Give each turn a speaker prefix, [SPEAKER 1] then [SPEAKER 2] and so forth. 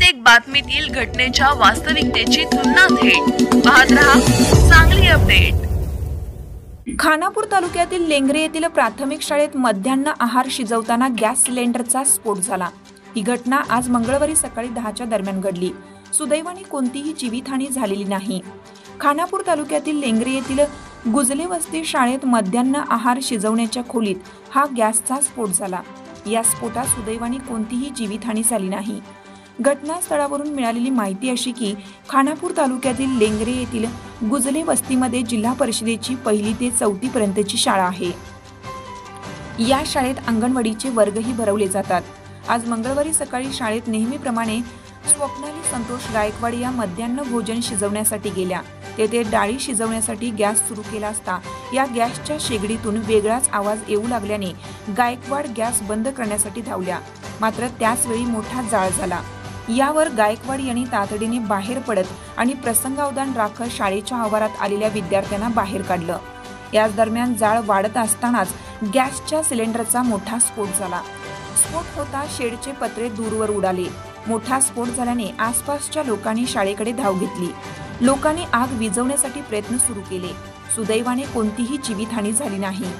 [SPEAKER 1] प्रत्येक बातमीतील घटनेच्या वास्तविकतेची तुलना थेट पाहत रहा सांगली अपडेट।
[SPEAKER 2] खानापूर तालुक्यातील लेंगरे येथील प्राथमिक शाळेत मध्यान्ह आहार शिजवताना गॅस सिलेंडरचा स्फोट झाला। ही घटना आज मंगळवारी सकाळी 10च्या दरम्यान घडली। सुदैवाने कोणतीही जीवितहानी झालेली नाही। खानापूर तालुक्यातील लेंगरे येथील गुजले वस्ती शाळेत मध्यान्ह आहार शिजवण्याच्या खोलीत हा गॅसचा स्फोट झाला। या स्फोटात सुदैवाने कोणतीही जीवितहानी झाली नाही। घटनास्थळावरून मिळालेली माहिती अशी की खानापूर तालुक्यातील लेंगरे येथील गुजले वस्तीमध्ये जिल्हा परिषदेची 1ली ते 4थी पर्यंतची शाळा आहे। या शाळेत अंगणवाडीचे वर्गही भरवले जातात। आज मंगळवारी सकाळी शाळेत नेहमीप्रमाणे स्वप्नाली संतोष गायकवाड या मध्यान्ह भोजन शिजवण्यासाठी गेल्या। तेथे डाळी शिजवण्यासाठी गॅस सुरू केला असता या गॅसच्या शेगडीतून वेगळाच आवाज येऊ लागल्याने गायकवाड गॅस बंद करण्यासाठी धावल्या, मात्र त्याच वेळी मोठा जाळ झाला। यावर गायकवाड यांनी तातडीने बाहेर पडत आणि प्रसंगावधान राखत शाळेच्या आवारात आलेल्या विद्यार्थ्यांना बाहेर काढलं। याच दरम्यान जाळ वाढत असतानाच गॅसच्या सिलेंडरचा मोठा स्फोट झाला। स्फोट होता शेडचे पत्रे दूरवर उडाले। मोठा स्फोट झाल्याने आसपासच्या लोकांनी शाळेकडे धाव घेतली। लोकांनी आग विझवण्यासाठी प्रयत्न सुरू केले। सुदैवाने कोणतीही जीवितहानी झाली नाही।